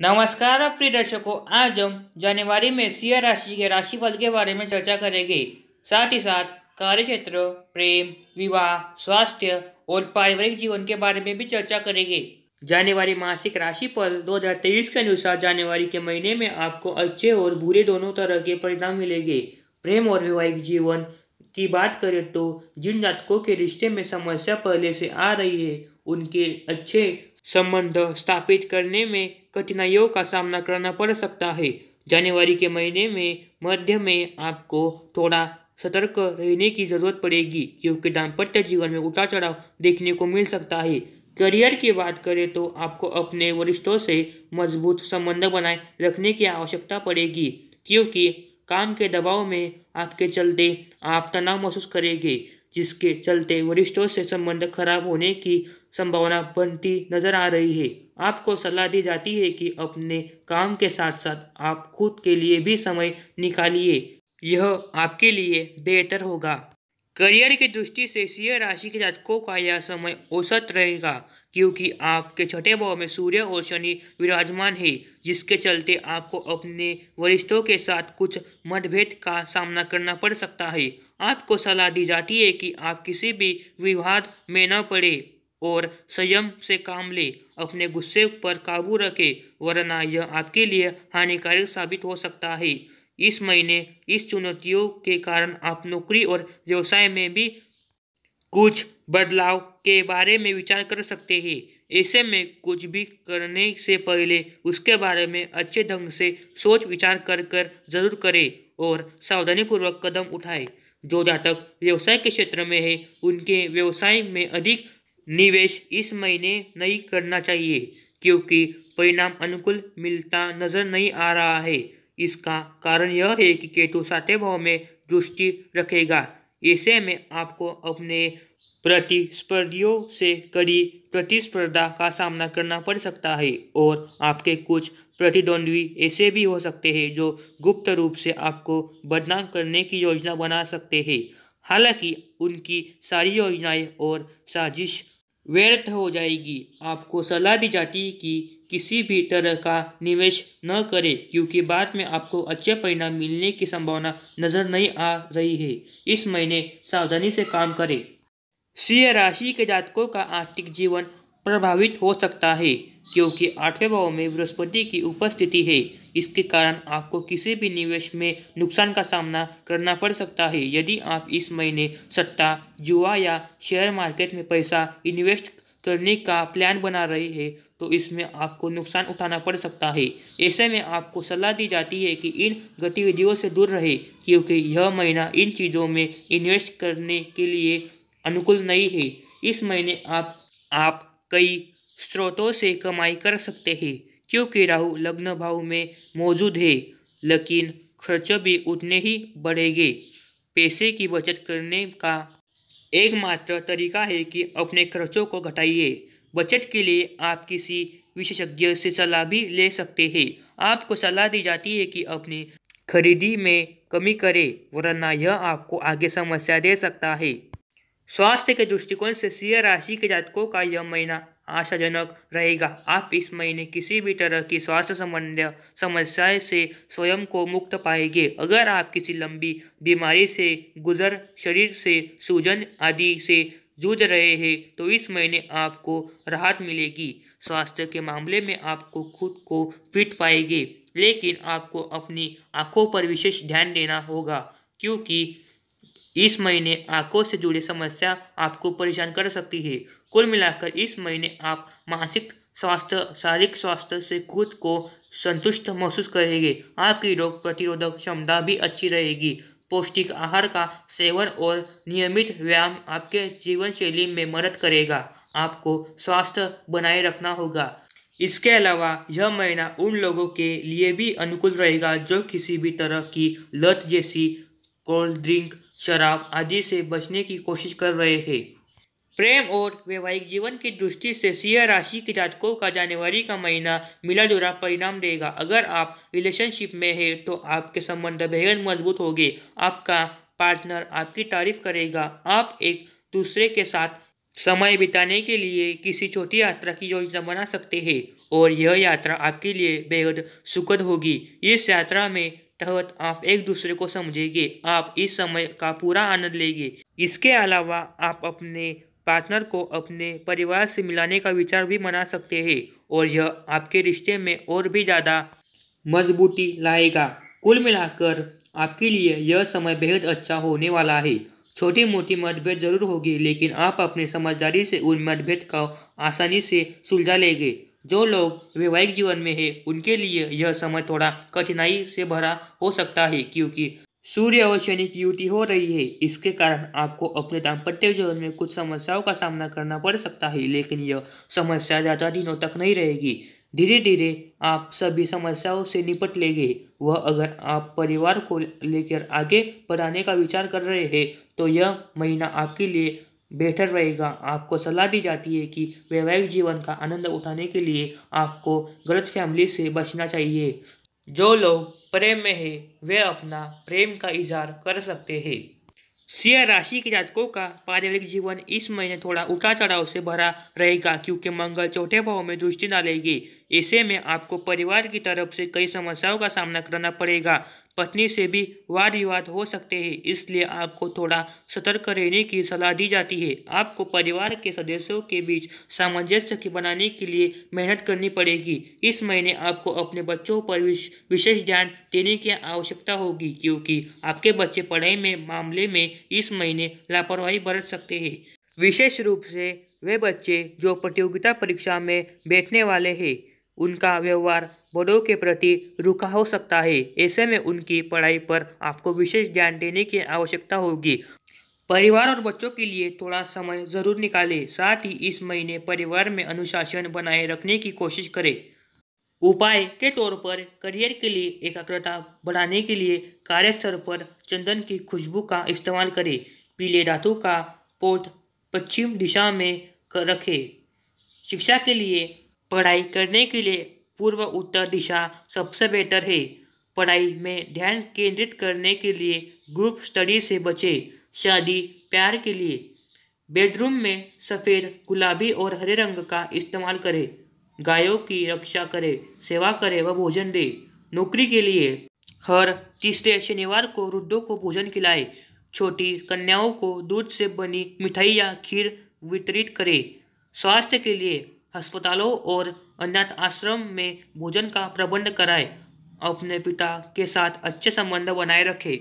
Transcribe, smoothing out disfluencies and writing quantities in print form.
नमस्कार प्रिय दर्शकों, आज हम जनवरी में सिंह राशि के राशिफल के बारे में चर्चा करेंगे। साथ ही साथ कार्यक्षेत्र, प्रेम, विवाह, स्वास्थ्य और पारिवारिक जीवन के बारे में भी चर्चा करेंगे। जनवरी मासिक राशिफल 2023 के अनुसार जनवरी के महीने में आपको अच्छे और बुरे दोनों तरह के परिणाम मिलेंगे। प्रेम और वैवाहिक जीवन की बात करें तो जिन जातकों के रिश्ते में समस्या पहले से आ रही है, उनके अच्छे संबंध स्थापित करने में कठिनाइयों का सामना करना पड़ सकता है। जनवरी के महीने में मध्य में आपको थोड़ा सतर्क रहने की जरूरत पड़ेगी, क्योंकि दाम्पत्य जीवन में उतार चढ़ाव देखने को मिल सकता है। करियर की बात करें तो आपको अपने वरिष्ठों से मजबूत संबंध बनाए रखने की आवश्यकता पड़ेगी, क्योंकि काम के दबाव में आपके चलते आप तनाव महसूस करेंगे, जिसके चलते वरिष्ठों से संबंध खराब होने की संभावना बनती नजर आ रही है। आपको सलाह दी जाती है कि अपने काम के साथ साथ आप खुद के लिए भी समय निकालिए, यह आपके लिए बेहतर होगा। करियर की दृष्टि से सिंह राशि के जातकों का यह समय औसत रहेगा, क्योंकि आपके छठे भाव में सूर्य और शनि विराजमान है, जिसके चलते आपको अपने वरिष्ठों के साथ कुछ मतभेद का सामना करना पड़ सकता है। आपको सलाह दी जाती है कि आप किसी भी विवाद में न पड़े और संयम से काम ले, अपने गुस्से पर काबू रखें, वरना यह आपके लिए हानिकारक साबित हो सकता है। इस महीने इस चुनौतियों के कारण आप नौकरी और व्यवसाय में भी कुछ बदलाव के बारे में विचार कर सकते हैं। ऐसे में कुछ भी करने से पहले उसके बारे में अच्छे ढंग से सोच विचार कर जरूर करें और सावधानीपूर्वक कदम उठाएं। जो जातक व्यवसाय के क्षेत्र में है, उनके व्यवसाय में अधिक निवेश इस महीने नहीं करना चाहिए, क्योंकि परिणाम अनुकूल मिलता नजर नहीं आ रहा है। इसका कारण यह है कि केतु सातवें भाव में दृष्टि रखेगा। ऐसे में आपको अपने प्रतिस्पर्धियों से कड़ी प्रतिस्पर्धा का सामना करना पड़ सकता है, और आपके कुछ प्रतिद्वंद्वी ऐसे भी हो सकते हैं जो गुप्त रूप से आपको बदनाम करने की योजना बना सकते हैं। हालांकि उनकी सारी योजनाएं और साजिश व्यर्थ हो जाएगी। आपको सलाह दी जाती है कि किसी भी तरह का निवेश न करें, क्योंकि बाद में आपको अच्छे परिणाम मिलने की संभावना नजर नहीं आ रही है। इस महीने सावधानी से काम करें। सिंह राशि के जातकों का आर्थिक जीवन प्रभावित हो सकता है, क्योंकि आठवें भाव में बृहस्पति की उपस्थिति है। इसके कारण आपको किसी भी निवेश में नुकसान का सामना करना पड़ सकता है। यदि आप इस महीने सट्टा, जुआ या शेयर मार्केट में पैसा इन्वेस्ट करने का प्लान बना रहे हैं, तो इसमें आपको नुकसान उठाना पड़ सकता है। ऐसे में आपको सलाह दी जाती है कि इन गतिविधियों से दूर रहे, क्योंकि यह महीना इन चीज़ों में इन्वेस्ट करने के लिए अनुकूल नहीं है। इस महीने आप कई स्रोतों से कमाई कर सकते हैं, क्योंकि राहु लग्न भाव में मौजूद है, लेकिन खर्च भी उतने ही बढ़ेंगे। पैसे की बचत करने का एकमात्र तरीका है कि अपने खर्चों को घटाइए। बचत के लिए आप किसी विशेषज्ञ से सलाह भी ले सकते हैं। आपको सलाह दी जाती है कि अपनी खरीदी में कमी करें, वरना यह आपको आगे समस्या दे सकता है। स्वास्थ्य के दृष्टिकोण से सिंह राशि के जातकों का यह महीना आशाजनक रहेगा। आप इस महीने किसी भी तरह की स्वास्थ्य संबंधी समस्याएं से स्वयं को मुक्त पाएंगे। अगर आप किसी लंबी बीमारी से गुजर, शरीर से सूजन आदि से जूझ रहे हैं, तो इस महीने आपको राहत मिलेगी। स्वास्थ्य के मामले में आपको खुद को फिट पाएंगे, लेकिन आपको अपनी आंखों पर विशेष ध्यान देना होगा, क्योंकि इस महीने आंखों से जुड़ी समस्या आपको परेशान कर सकती है। कुल मिलाकर इस महीने आप मानसिक स्वास्थ्य, शारीरिक स्वास्थ्य से खुद को संतुष्ट महसूस करेंगे। आपकी रोग प्रतिरोधक क्षमता भी अच्छी रहेगी। पौष्टिक आहार का सेवन और नियमित व्यायाम आपके जीवन शैली में मदद करेगा। आपको स्वास्थ्य बनाए रखना होगा। इसके अलावा यह महीना उन लोगों के लिए भी अनुकूल रहेगा जो किसी भी तरह की लत जैसी कोल्ड ड्रिंक, शराब आदि से बचने की कोशिश कर रहे हैं। प्रेम और वैवाहिक जीवन की दृष्टि से सिंह राशि के जातकों का जनवरी का महीना मिला जुला परिणाम देगा। अगर आप रिलेशनशिप में हैं, तो आपके संबंध बेहद मजबूत होंगे। आपका पार्टनर आपकी तारीफ करेगा। आप एक दूसरे के साथ समय बिताने के लिए किसी छोटी यात्रा की योजना बना सकते हैं, और यह यात्रा आपके लिए बेहद सुखद होगी। इस यात्रा में तहत आप एक दूसरे को समझेंगे, आप इस समय का पूरा आनंद लेंगे। इसके अलावा आप अपने पार्टनर को अपने परिवार से मिलाने का विचार भी मना सकते हैं और यह आपके रिश्ते में और भी ज़्यादा मजबूती लाएगा। कुल मिलाकर आपके लिए यह समय बेहद अच्छा होने वाला है। छोटी मोटी मतभेद जरूर होगी, लेकिन आप अपने समझदारी से उन मतभेद को आसानी से सुलझा लेंगे। जो लोग वैवाहिक जीवन में हैं, उनके लिए यह समय थोड़ा कठिनाई से भरा हो सकता है, क्योंकि सूर्य और शनि की युति हो रही है। इसके कारण आपको अपने दाम्पत्य जीवन में कुछ समस्याओं का सामना करना पड़ सकता है, लेकिन यह समस्या ज़्यादा दिनों तक नहीं रहेगी। धीरे धीरे आप सभी समस्याओं से निपट लेंगे। वह अगर आप परिवार को लेकर आगे बढ़ाने का विचार कर रहे हैं तो यह महीना आपके लिए बेहतर रहेगा। आपको सलाह दी जाती है कि वैवाहिक जीवन का आनंद उठाने के लिए आपको गलतफहमी से बचना चाहिए। जो लोग प्रेम में है वे अपना प्रेम का इजहार कर सकते हैं। सिंह राशि के जातकों का पारिवारिक जीवन इस महीने थोड़ा उतार चढ़ाव से भरा रहेगा, क्योंकि मंगल चौथे भाव में दृष्टि डालेगी। ऐसे में आपको परिवार की तरफ से कई समस्याओं का सामना करना पड़ेगा। पत्नी से भी वाद विवाद हो सकते हैं, इसलिए आपको थोड़ा सतर्क रहने की सलाह दी जाती है। आपको परिवार के सदस्यों के बीच सामंजस्य बनाने के लिए मेहनत करनी पड़ेगी। इस महीने आपको अपने बच्चों पर विशेष ध्यान देने की आवश्यकता होगी, क्योंकि आपके बच्चे पढ़ाई में मामले में इस महीने लापरवाही बरत सकते हैं। विशेष रूप से वे बच्चे जो प्रतियोगिता परीक्षा में बैठने वाले हैं, उनका व्यवहार बड़ों के प्रति रूखा हो सकता है। ऐसे में उनकी पढ़ाई पर आपको विशेष ध्यान देने की आवश्यकता होगी। परिवार और बच्चों के लिए थोड़ा समय जरूर निकालें। साथ ही इस महीने परिवार में अनुशासन बनाए रखने की कोशिश करें। उपाय के तौर पर करियर के लिए एकाग्रता बढ़ाने के लिए कार्यस्थल पर चंदन की खुशबू का इस्तेमाल करें। पीले धातु का पॉट पश्चिम दिशा में रखें। शिक्षा के लिए पढ़ाई करने के लिए पूर्व उत्तर दिशा सबसे बेहतर है। पढ़ाई में ध्यान केंद्रित करने के लिए ग्रुप स्टडी से बचें। शादी प्यार के लिए बेडरूम में सफ़ेद, गुलाबी और हरे रंग का इस्तेमाल करें। गायों की रक्षा करें, सेवा करें व भोजन दें। नौकरी के लिए हर तीसरे शनिवार को वृद्धों को भोजन खिलाएं। छोटी कन्याओं को दूध से बनी मिठाई या खीर वितरित करें। स्वास्थ्य के लिए अस्पतालों और अनाथ आश्रम में भोजन का प्रबंध कराएं। अपने पिता के साथ अच्छे संबंध बनाए रखें।